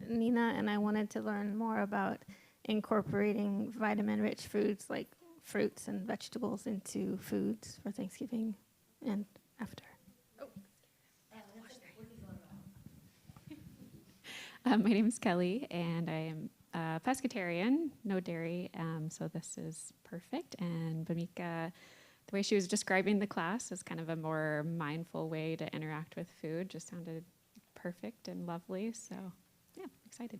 Nina, and I wanted to learn more about incorporating vitamin-rich foods like fruits and vegetables into foods for Thanksgiving and after. My name is Kelly, and I am a pescatarian, no dairy, so this is perfect. And Bamika, the way she was describing the class as kind of a more mindful way to interact with food just sounded perfect and lovely. So, yeah, excited.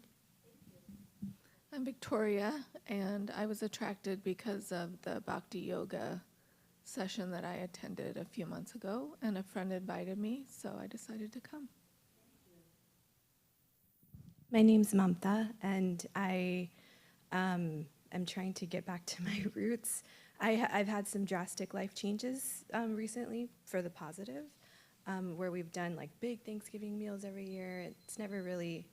I'm Victoria, and I was attracted because of the Bhakti Yoga session that I attended a few months ago, and a friend invited me, so I decided to come. My name's Mamta, and I am trying to get back to my roots. I've had some drastic life changes recently for the positive, where we've done like big Thanksgiving meals every year. It's never really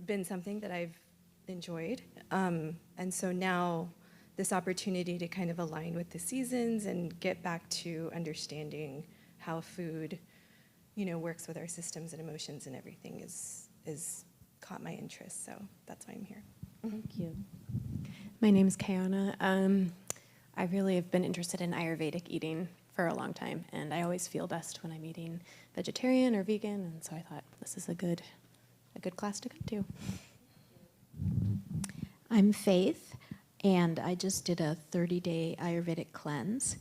been something that I've enjoyed. And so now this opportunity to kind of align with the seasons and get back to understanding how food, works with our systems and emotions and everything is caught my interest. So that's why I'm here. Thank you. My name is Kayana. I really have been interested in Ayurvedic eating for a long time, and I always feel best when I'm eating vegetarian or vegan, and so I thought this is a good class to come to. I'm Faith, and I just did a 30-day Ayurvedic cleanse.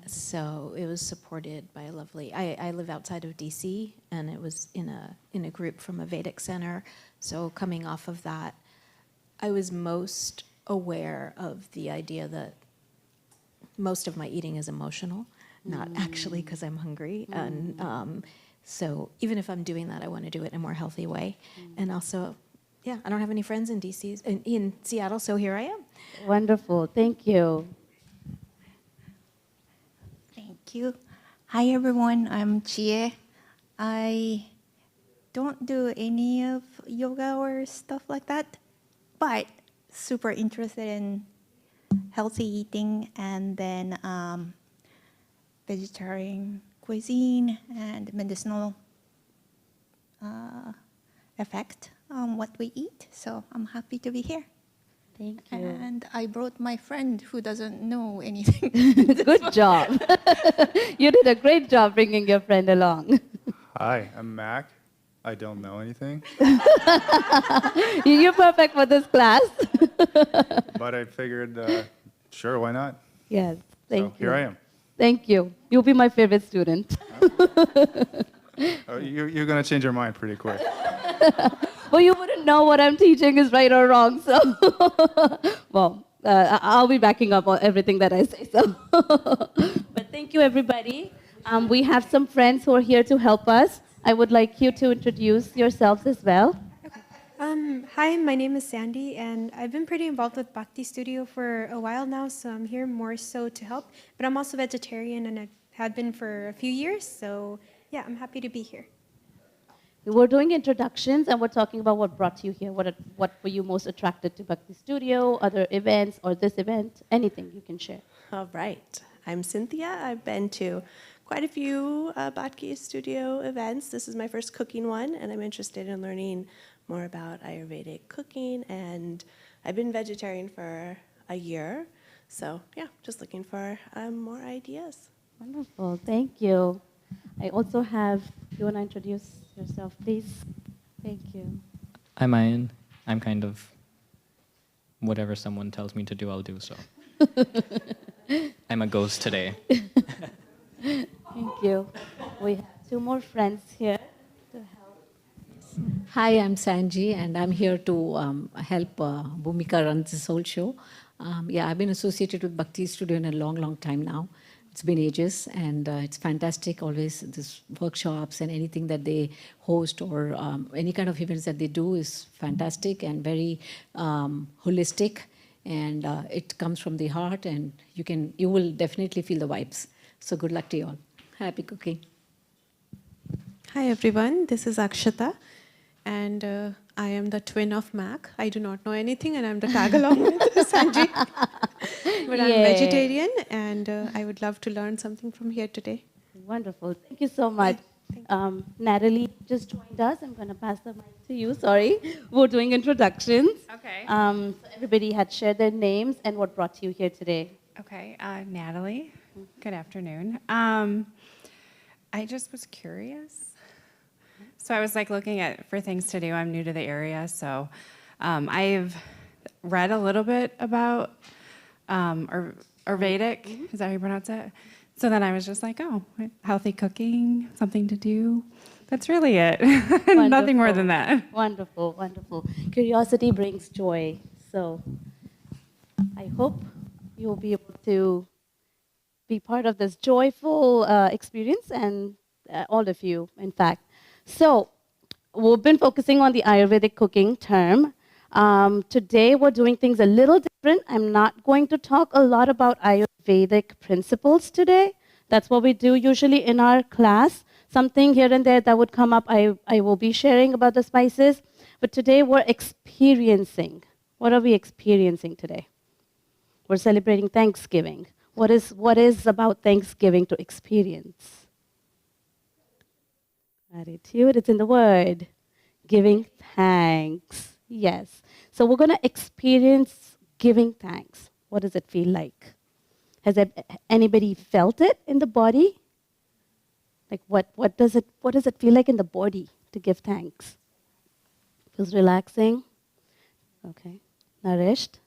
So it was supported by a lovely, I live outside of DC, and it was in a group from a Vedic center. So coming off of that, I was most aware of the idea that most of my eating is emotional, not actually because I'm hungry. And so even if I'm doing that, I want to do it in a more healthy way. And also, yeah, I don't have any friends in DC, in Seattle, so here I am. Wonderful. Thank you. Thank you. Hi, everyone. I'm Chie. I don't do any of yoga or stuff like that, but super interested in healthy eating and then vegetarian cuisine and medicinal effect on what we eat. So I'm happy to be here. Thank you. And I brought my friend who doesn't know anything. Good job. You did a great job bringing your friend along. Hi, I'm Mac. I don't know anything, You're perfect for this class. but I figured, sure, why not? Yes, thank you. Here I am. Thank you. You'll be my favorite student. Oh, you're going to change your mind pretty quick. Well, you wouldn't know what I'm teaching is right or wrong, so. Well, I'll be backing up on everything that I say, so. But thank you, everybody. We have some friends who are here to help us. I would like you to introduce yourselves as well. Hi, my name is Sandy, and I've been pretty involved with Bhakti Studio for a while now, so I'm here more so to help. But I'm also vegetarian, and I had been for a few years, so yeah, I'm happy to be here. We're doing introductions, and we're talking about what brought you here. What were you most attracted to Bhakti Studio, other events, or this event? Anything you can share. All right. I'm Cynthia. I've been to quite a few Bhakti Studio events. This is my first cooking one, and I'm interested in learning more about Ayurvedic cooking. And I've been vegetarian for a year. So, yeah, just looking for more ideas. Wonderful. Thank you. I also have, you want to introduce yourself, please? Thank you. I'm Ian. I'm kind of whatever someone tells me to do, I'll do so. I'm a ghost today. Thank you. We have two more friends here to help. Hi, I'm Sanji, and I'm here to help Bhumika run this whole show. I've been associated with Bhakti Studio in a long, long time now. It's been ages, and it's fantastic always, these workshops and anything that they host or any kind of events that they do is fantastic and very holistic, and it comes from the heart, and you will definitely feel the vibes. So good luck to you all. Happy cooking. Hi everyone, this is Akshata, and I am the twin of Mac. I do not know anything, and I'm the tag along with Sanji. But I'm vegetarian, and I would love to learn something from here today. Wonderful. Thank you so much. Natalie just joined us. I'm going to pass the mic to you. Sorry. We're doing introductions. Okay. So everybody had shared their names and what brought you here today. Okay, Natalie, good afternoon. I just was curious. So I was like looking for things to do. I'm new to the area, so I've read a little bit about Ayurvedic. Is that how you pronounce it? So then I was just like, oh, healthy cooking, something to do. That's really it. Nothing more than that. Wonderful, wonderful. Curiosity brings joy. So I hope you'll be able to be part of this joyful experience, and all of you, in fact. So we've been focusing on the Ayurvedic cooking term. Today we're doing things a little different. I'm not going to talk a lot about Ayurvedic principles today. That's what we do usually in our class. Something here and there that would come up, I will be sharing about the spices. But today we're experiencing. What are we experiencing today? We're celebrating Thanksgiving. What is about Thanksgiving to experience? Gratitude, it's in the word. Giving thanks. Yes. So we're going to experience giving thanks. What does it feel like? Has anybody felt it in the body? Like what does it feel like in the body to give thanks? Feels relaxing? Okay. Nourished?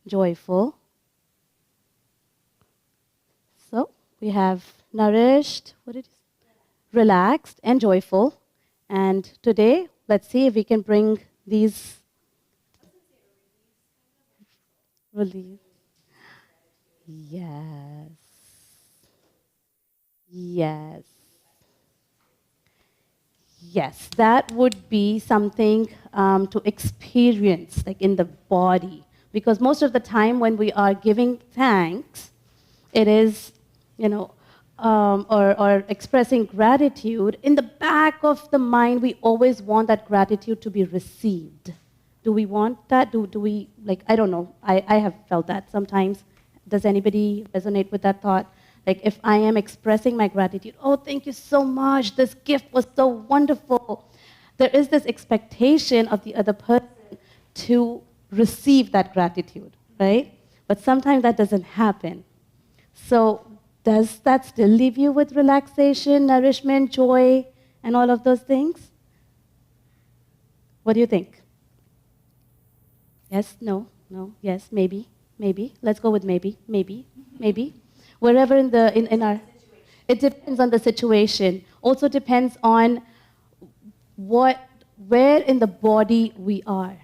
Joyful? So we have nourished, relaxed and joyful. And today, let's see if we can bring these relief. Yes. Yes. Yes, that would be something to experience, like in the body. Because most of the time when we are giving thanks, it is, or expressing gratitude, in the back of the mind, we always want that gratitude to be received. Do we want that? Do we, I don't know. I have felt that sometimes. Does anybody resonate with that thought? Like if I am expressing my gratitude, oh, thank you so much. This gift was so wonderful. There is this expectation of the other person to receive that gratitude, right? But sometimes that doesn't happen. So does that still leave you with relaxation, nourishment, joy, and all of those things? What do you think? Yes, no, yes, maybe. Let's go with maybe. Wherever in our, it depends on the situation. Also depends on where in the body we are.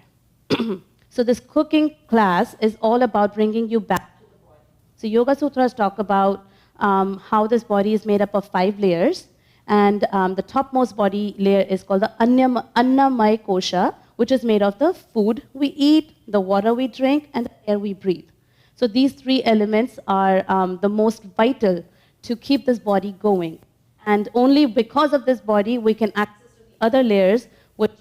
So this cooking class is all about bringing you back to the body. So Yoga Sutras talk about how this body is made up of 5 layers, and the topmost body layer is called the Annamaya Kosha, which is made of the food we eat, the water we drink, and the air we breathe. So these 3 elements are the most vital to keep this body going. And only because of this body, we can access the other layers, which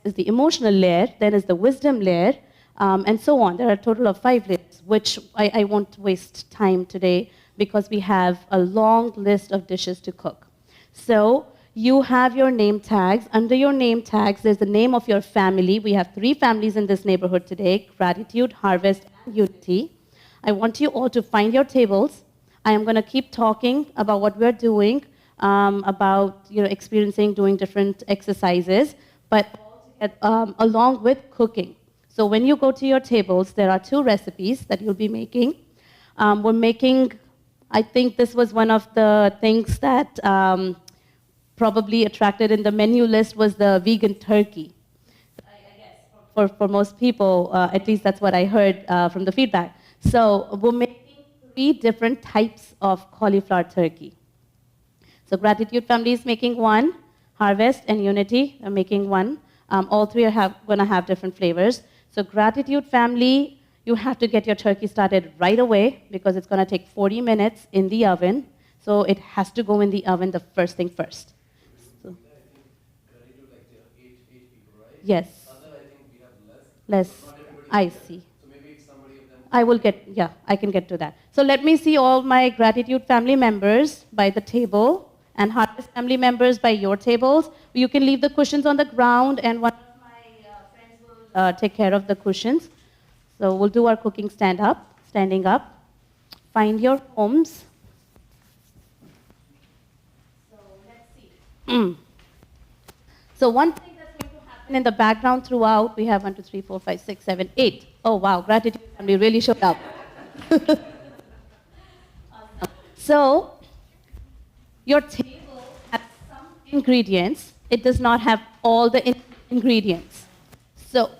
is the emotional layer, then is the wisdom layer, and so on. There are a total of 5 layers, which I won't waste time today because we have a long list of dishes to cook. So you have your name tags. Under your name tags, there's the name of your family. We have 3 families in this neighborhood today: Gratitude, Harvest, and Unity. I want you all to find your tables. I am going to keep talking about what we're doing, about experiencing, doing different exercises, but along with cooking. So when you go to your tables, there are 2 recipes that you'll be making. We're making, I think this was one of the things that probably attracted in the menu list was the vegan turkey. I guess for most people, at least that's what I heard from the feedback. So we're making 3 different types of cauliflower turkey. So Gratitude family is making 1, Harvest and Unity are making 1. All 3 are going to have different flavors. So Gratitude family, you have to get your turkey started right away because it's going to take 40 minutes in the oven. So it has to go in the oven the first thing first. So, yes. Less. I see. I can get to that. So let me see all my Gratitude family members by the table. and harvest family members by your tables. You can leave the cushions on the ground, and one of my friends will take care of the cushions. So we'll do our cooking standing up. Find your homes. So let's see. So one thing that's going to happen in the background throughout, we have 1, 2, 3, 4, 5, 6, 7, 8. Oh wow, gratitude family really showed up. So your table has some ingredients. It does not have all the ingredients. So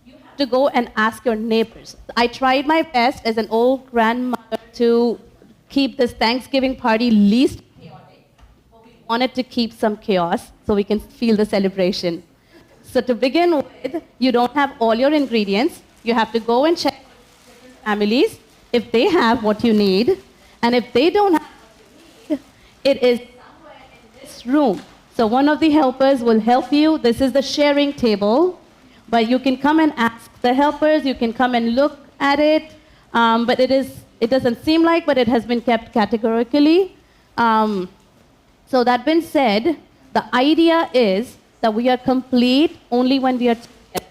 you have to go and ask your neighbors. I tried my best as an old grandmother to keep this Thanksgiving party least chaotic. But we wanted to keep some chaos so we can feel the celebration. So to begin with, you don't have all your ingredients. You have to go and check with different families if they have what you need. And if they don't have what you need, it is somewhere in this room. So one of the helpers will help you. This is the sharing table. But you can come and ask the helpers. You can come and look at it. But it doesn't seem like, but it has been kept categorically. So that being said, the idea is that we are complete only when we are together.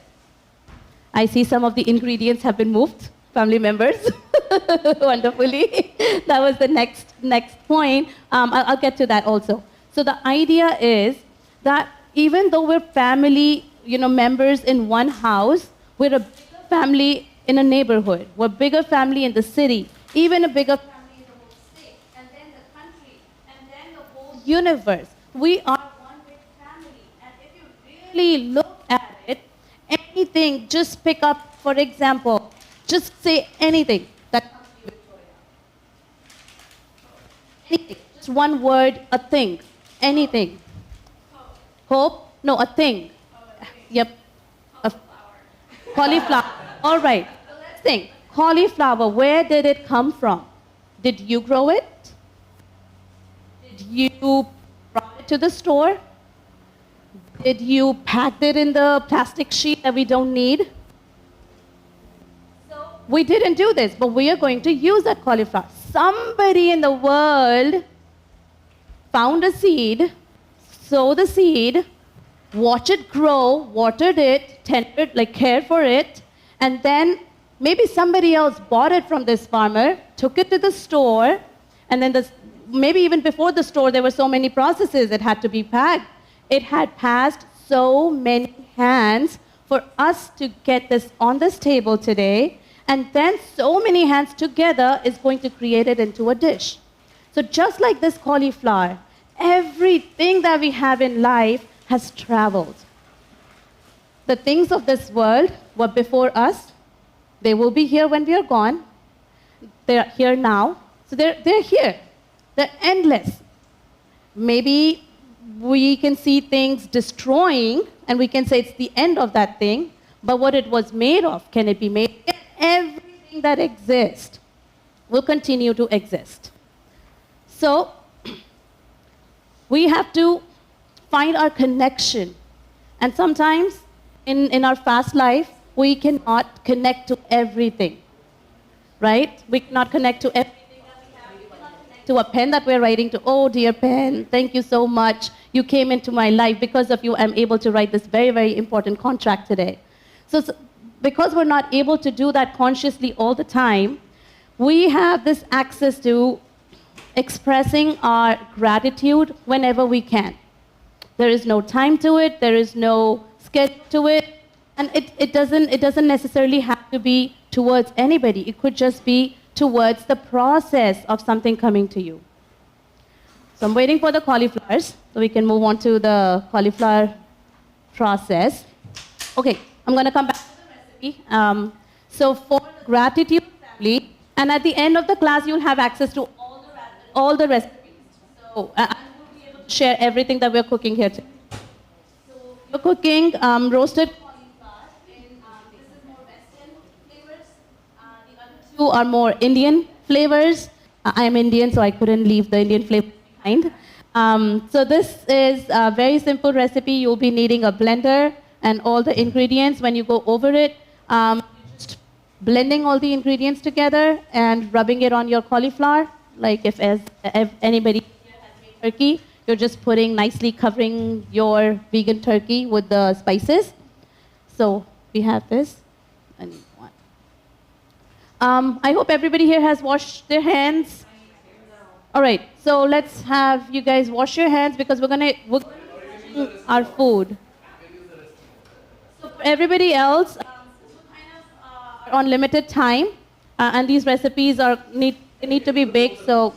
I see some of the ingredients have been moved, family members, wonderfully. That was the next point. I'll get to that also. So the idea is that even though we're family, members in one house, we're a bigger family in a neighborhood. We're a bigger family in the city, even a bigger family in the whole state, and then the country, and then the whole universe. We are one big family. And if you really look at it, anything, just pick up, for example, just say anything that comes to you, Victoria. Anything. Just one word, a thing. Anything. Hope? No, a thing. Yep. Cauliflower. All right. So let's think. Cauliflower, where did it come from? Did you grow it? Did you brought it to the store? Did you pack it in the plastic sheet that we don't need? So we didn't do this, but we are going to use that cauliflower. Somebody in the world found a seed, sowed the seed, watch it grow, watered it, tended, cared for it, and then maybe somebody else bought it from this farmer, took it to the store, and then maybe even before the store, there were so many processes it had to be packed. It had passed so many hands for us to get this on this table today, and then so many hands together is going to create it into a dish. So just like this cauliflower, everything that we have in life has traveled. The things of this world were before us. They will be here when we are gone. They're here now. So they're here. They're endless. Maybe we can see things destroying, and we can say it's the end of that thing, but what it was made of, can it be made again? Everything that exists will continue to exist. So we have to find our connection. And sometimes in our fast life, we cannot connect to everything, right? We cannot connect to everything that we have. We cannot connect to a pen that we're writing to. Oh, dear pen, thank you so much. You came into my life. Because of you, I'm able to write this very, very important contract today. So because we're not able to do that consciously all the time, we have this access to expressing our gratitude whenever we can. There is no time to it, there is no schedule to it, and it doesn't necessarily have to be towards anybody. It could just be towards the process of something coming to you. So I'm waiting for the cauliflowers, so we can move on to the cauliflower process. Okay, I'm going to come back to the recipe. So for the gratitude family, and at the end of the class, you'll have access to all the recipes. So I will be able to share everything that we're cooking here today. So we're cooking roasted cauliflower. This is more Western flavors. The other two are more Indian flavors. I'm Indian, so I couldn't leave the Indian flavor behind. So this is a very simple recipe. You'll be needing a blender and all the ingredients. When you go over it, just blending all the ingredients together and rubbing it on your cauliflower. Like if anybody here has made turkey, You're just putting nicely covering your vegan turkey with the spices. So we have this. I need one. I hope everybody here has washed their hands. All right, so let's have you guys wash your hands because we're gonna our food. So for everybody else, are on limited time, and these recipes need to be baked. So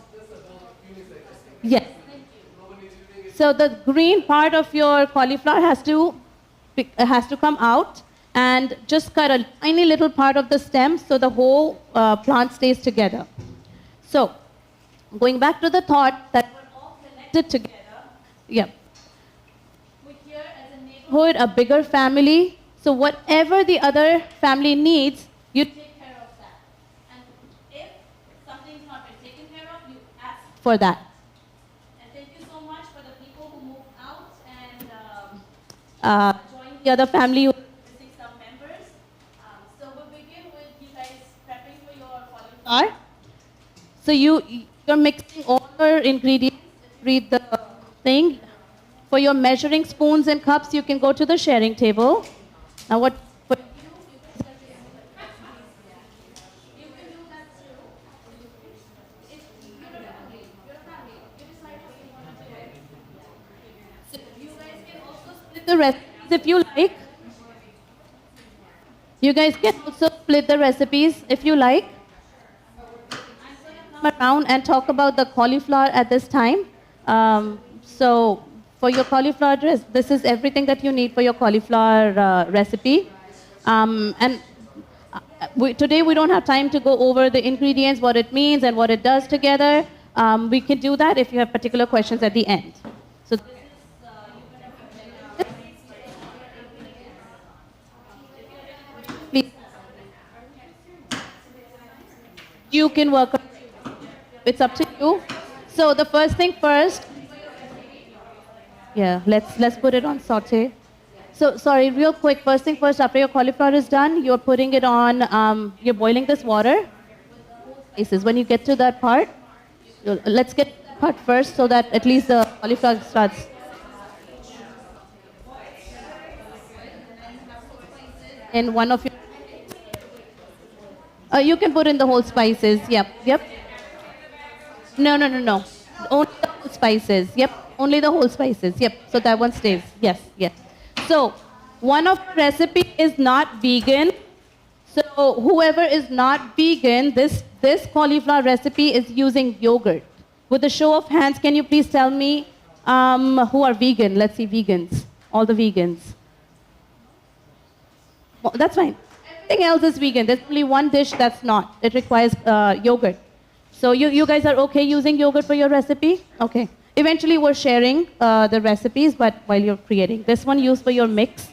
yes. So the green part of your cauliflower has to come out, and just cut a tiny little part of the stem so the whole plant stays together. So going back to the thought that we're all connected together. Yeah. We're here as a neighborhood, a bigger family. So whatever the other family needs, you take care of that. And if something's not been taken care of, you ask for that. And thank you so much for the people who moved out and joined the other family who are missing some members. So we'll begin with you guys prepping for your cauliflower. So you're mixing all your ingredients. Read the thing. For your measuring spoons and cups, you can go to the sharing table. Now what? For the recipes if you like. You guys can also split the recipes if you like. Come around and talk about the cauliflower at this time. So for your cauliflower dress, this is everything that you need for your cauliflower recipe. And today we don't have time to go over the ingredients, what it means and what it does together. We can do that if you have particular questions at the end. So please, you can work. It's up to you. So the first thing first. Yeah, let's put it on saute. So sorry, real quick. First thing first. After your cauliflower is done, you're putting it on. You're boiling this water. When you get to that part, let's get that part first, so that at least the cauliflower starts. In one of your. You can put in the whole spices. Yep, yep. No. Only the whole spices. Yep, only the whole spices. Yep, so that one stays. Yes, yes. So, one of the recipe is not vegan. So, whoever is not vegan, this cauliflower recipe is using yogurt. With a show of hands, can you please tell me who are vegan? Let's see, vegans. All the vegans. Well, that's fine. Everything else is vegan. There's only one dish that's not. It requires yogurt. So you guys are okay using yogurt for your recipe? Okay. Eventually we're sharing the recipes, but while you're creating. This one used for your mix.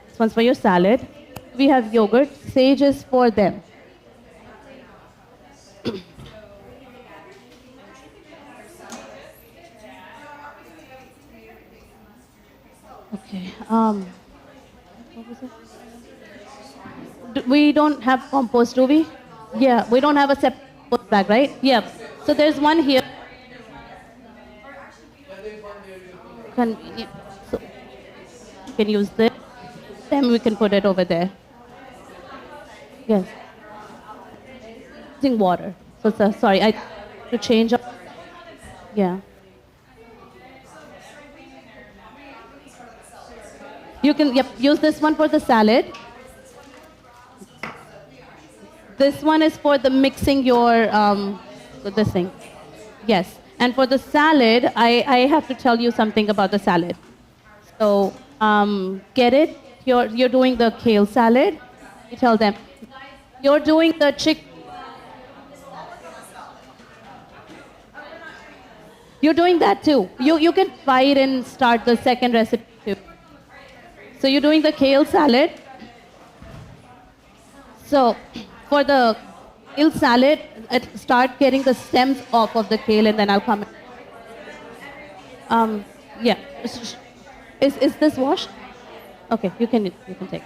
This one's for your salad. We have yogurt. Sage is for them. Okay. What was it? We don't have compost, do we? Yeah, we don't have a separate compost bag, right? Yeah. So there's one here. Convenient. So you can use this. Then we can put it over there. Yes. Using water. So sorry, I to change. Yeah. You can use this one for the salad. This one is for the mixing your this thing. Yes. And for the salad, I have to tell you something about the salad. So get it? You're doing the kale salad. You tell them. You're doing the chick. You're doing that too. You can buy it and start the second recipe too. So you're doing the kale salad. So for the kale salad, start getting the stems off of the kale, and then I'll come. Yeah. Is this washed? Okay, you can take it.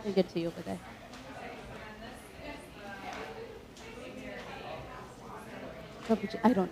I'll get to you over there. I don't.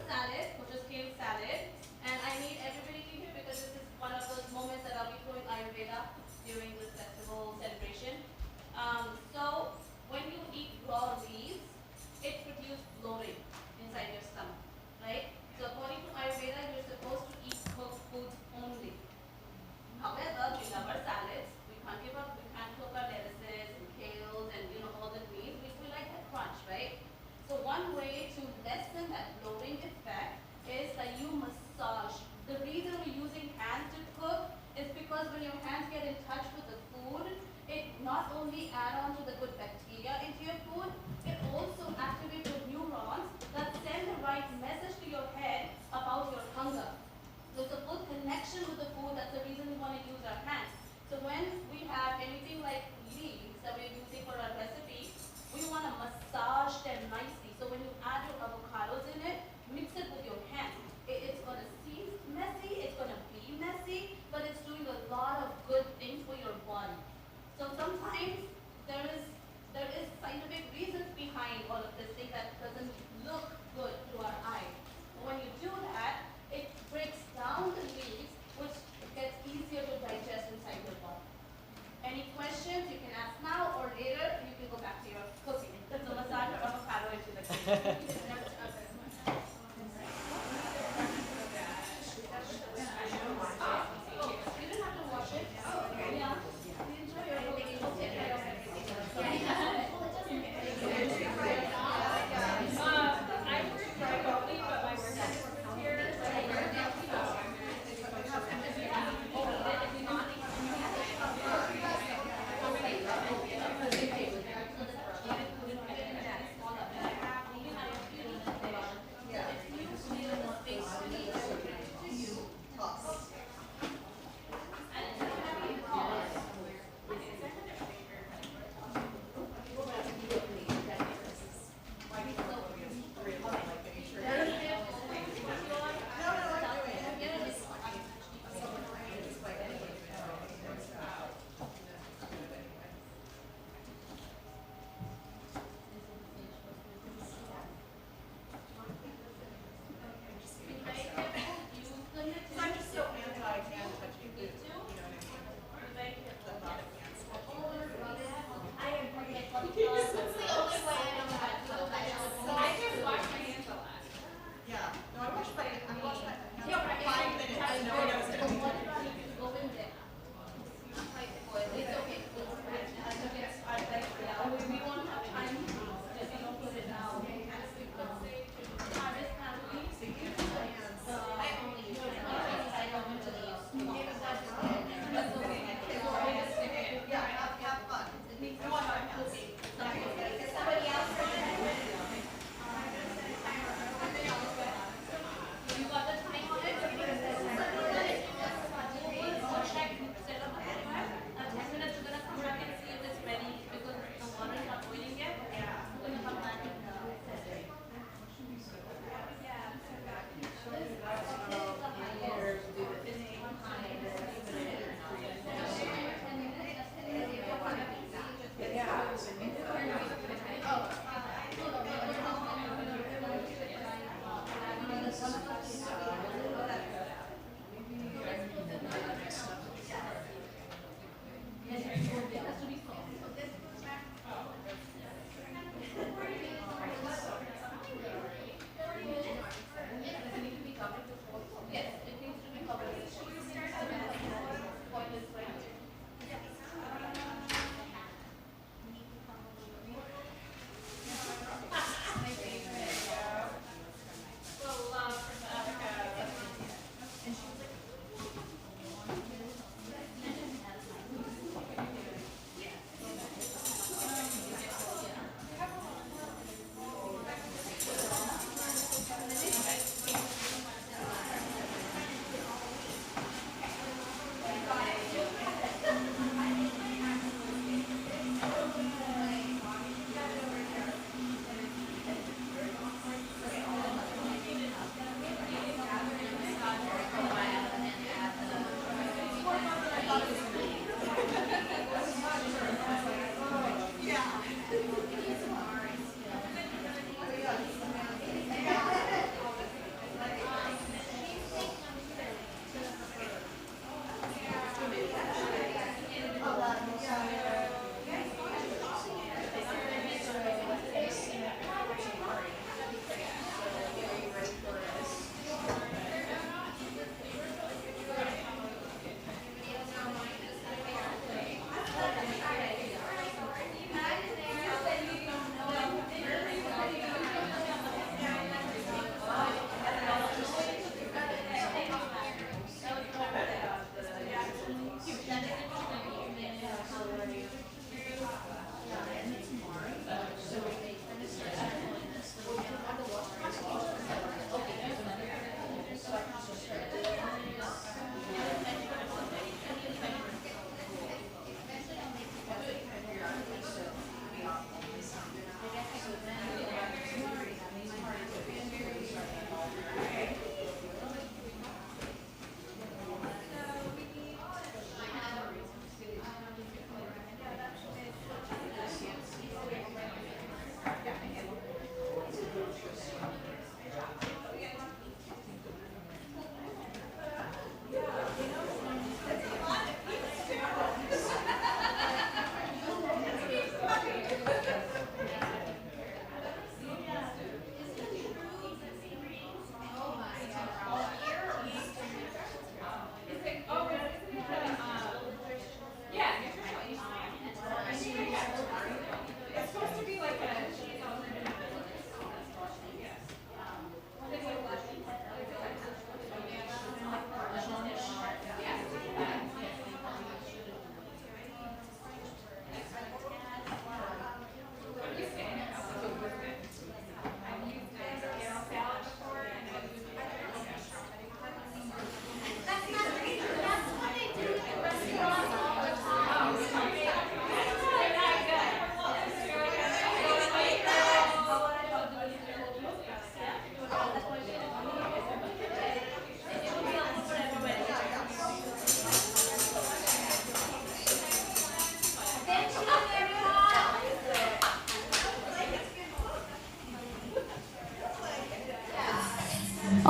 salad, which is kale salad, and I need everybody to hear because this is one of those moments that I'll be throwing Ayurveda during this festival celebration. So when you eat raw leaves, it produces bloating inside your stomach, right? So according to Ayurveda, you're supposed to eat cooked foods only. However, we love our salads. We can't give up. We can't cook our lettuces and kales and all the greens. We like that crunch, right? So one way to lessen that bloating effect is that you massage. The reason we're using hands to cook is because when your hands get in touch with the food, it not only adds on to the good bacteria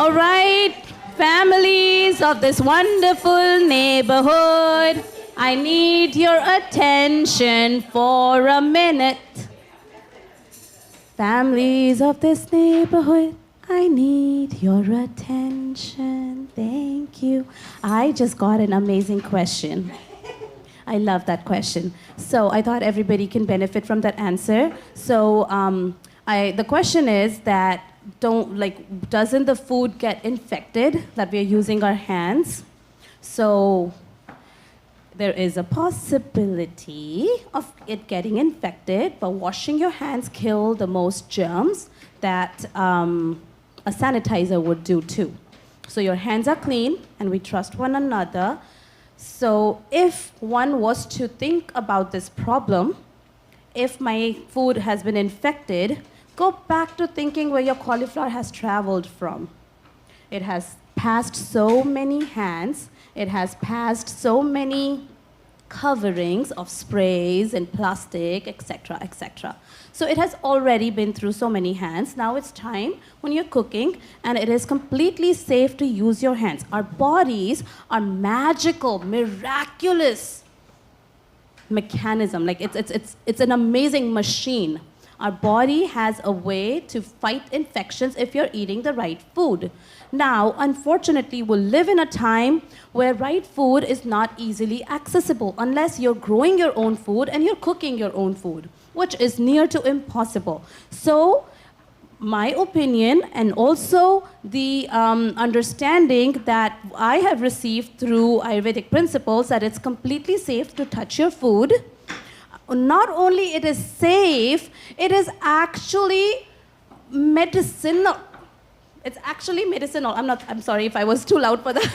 All right, families of this wonderful neighborhood, I need your attention for a minute. Families of this neighborhood, I need your attention. Thank you. I just got an amazing question. I love that question. So I thought everybody can benefit from that answer. So the question is that doesn't the food get infected that we are using our hands? So there is a possibility of it getting infected, but washing your hands kill the most germs that a sanitizer would do too. So your hands are clean, and we trust one another. So if one was to think about this problem, if my food has been infected, go back to thinking where your cauliflower has traveled from. It has passed so many hands, it has passed so many coverings of sprays and plastic, etc., etc. So it has already been through so many hands. Now it's time when you're cooking, and it is completely safe to use your hands. Our bodies are magical, miraculous mechanism. Like it's an amazing machine. Our body has a way to fight infections if you're eating the right food. Now, unfortunately, we live in a time where right food is not easily accessible unless you're growing your own food and you're cooking your own food, which is near to impossible. So, my opinion, and also the understanding that I have received through Ayurvedic principles, that it's completely safe to touch your food. Not only it is safe, it is actually medicinal. It's actually medicinal. I'm sorry if I was too loud for that.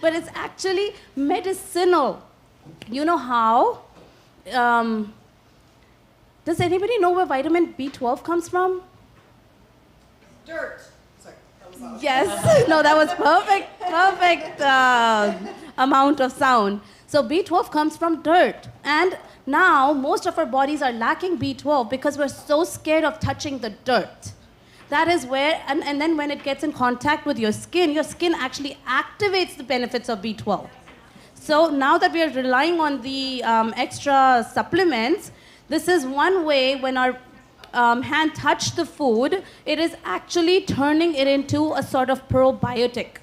But it's actually medicinal. You know how? Does anybody know where vitamin B12 comes from? Dirt. Sorry, that was loud. Yes. No, that was perfect amount of sound. So B12 comes from dirt. And now most of our bodies are lacking B12 because we're so scared of touching the dirt. That is where, and then when it gets in contact with your skin actually activates the benefits of B12. So now that we are relying on the extra supplements, this is one way when our hand touched the food, it is actually turning it into a sort of probiotic.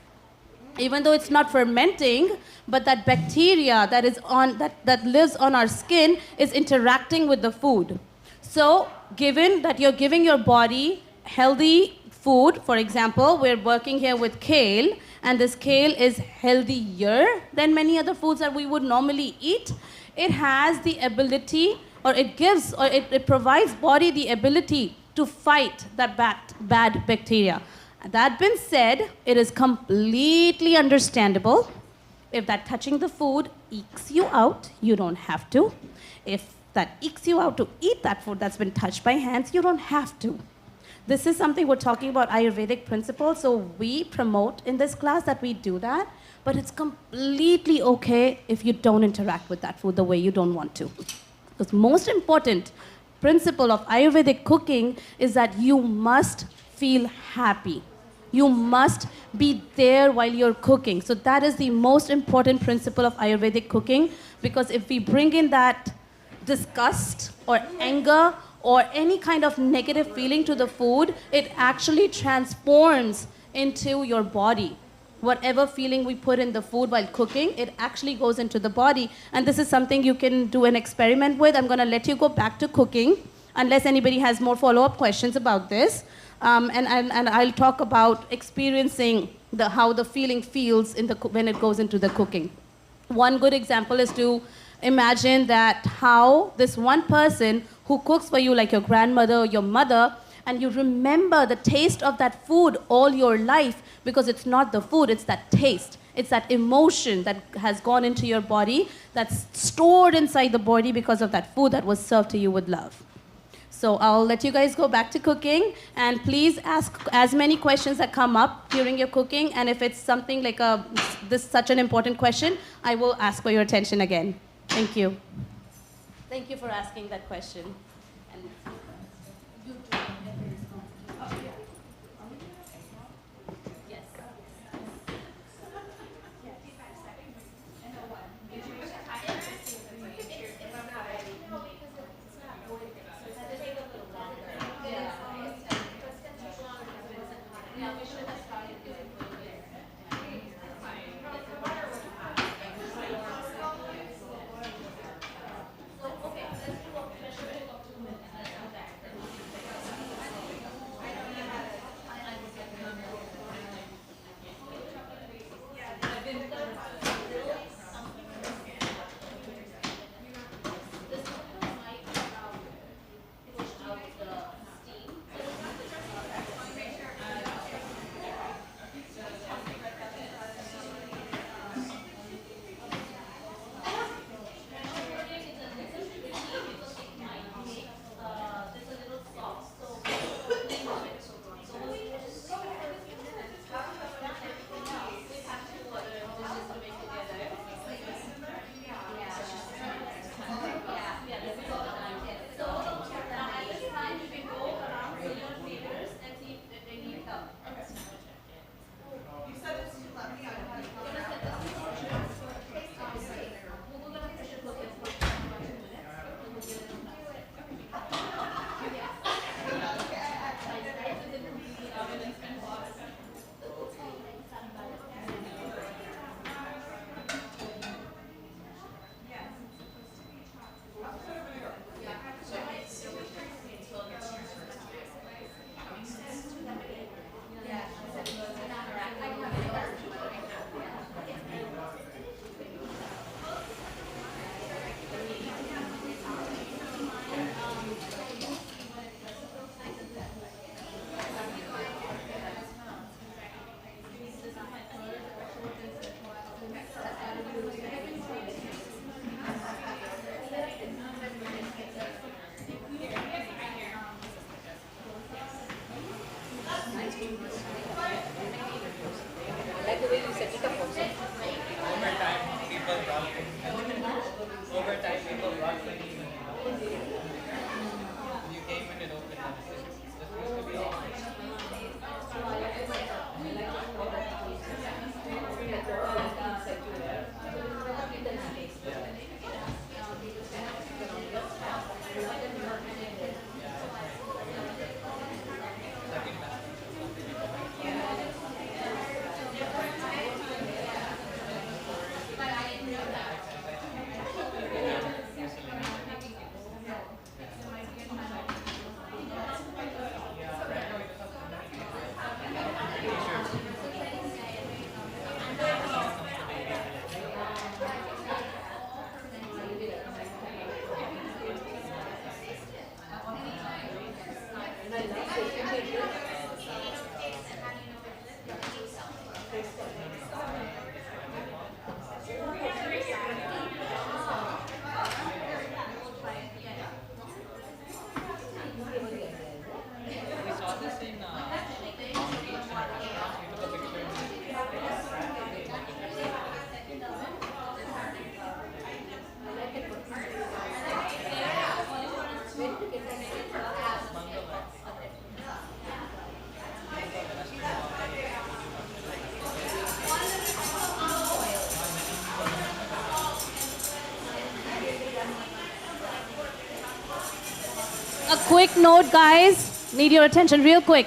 Even though it's not fermenting, but that bacteria that is that lives on our skin is interacting with the food. So given that you're giving your body healthy food, for example, we're working here with kale, and this kale is healthier than many other foods that we would normally eat. It has the ability, or it gives, or it provides body the ability to fight that bad bacteria. That being said, it is completely understandable if that touching the food ekes you out, you don't have to. If that ekes you out to eat that food that's been touched by hands, you don't have to. This is something we're talking about Ayurvedic principles, so we promote in this class that we do that, but it's completely okay if you don't interact with that food the way you don't want to. The most important principle of Ayurvedic cooking is that you must feel happy. You must be there while you're cooking. So that is the most important principle of Ayurvedic cooking, because if we bring in that disgust or anger or any kind of negative feeling to the food, it actually transforms into your body. Whatever feeling we put in the food while cooking, it actually goes into the body. And this is something you can do an experiment with. I'm gonna let you go back to cooking, unless anybody has more follow-up questions about this. And I'll talk about experiencing how the feeling feels when it goes into the cooking. One good example is to imagine that how this one person who cooks for you, like your grandmother or your mother, and you remember the taste of that food all your life, because it's not the food, it's that taste. It's that emotion that has gone into your body, that's stored inside the body because of that food that was served to you with love. So I'll let you guys go back to cooking, and please ask as many questions that come up during your cooking, and if it's something like such an important question, I will ask for your attention again. Thank you. Thank you for asking that question. And you do. Yes. A quick note, guys. Need your attention real quick.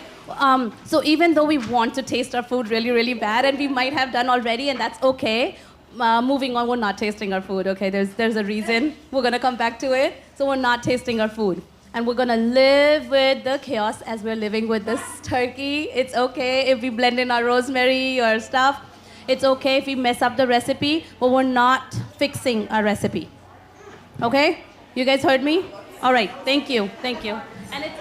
So even though we want to taste our food really, really bad, and we might have done already, and that's okay, moving on, we're not tasting our food, okay? There's a reason. We're going to come back to it. So we're not tasting our food. And we're going to live with the chaos as we're living with this turkey. It's okay if we blend in our rosemary or stuff. It's okay if we mess up the recipe, but we're not fixing our recipe. Okay? You guys heard me? All right. Thank you. Thank you. And it's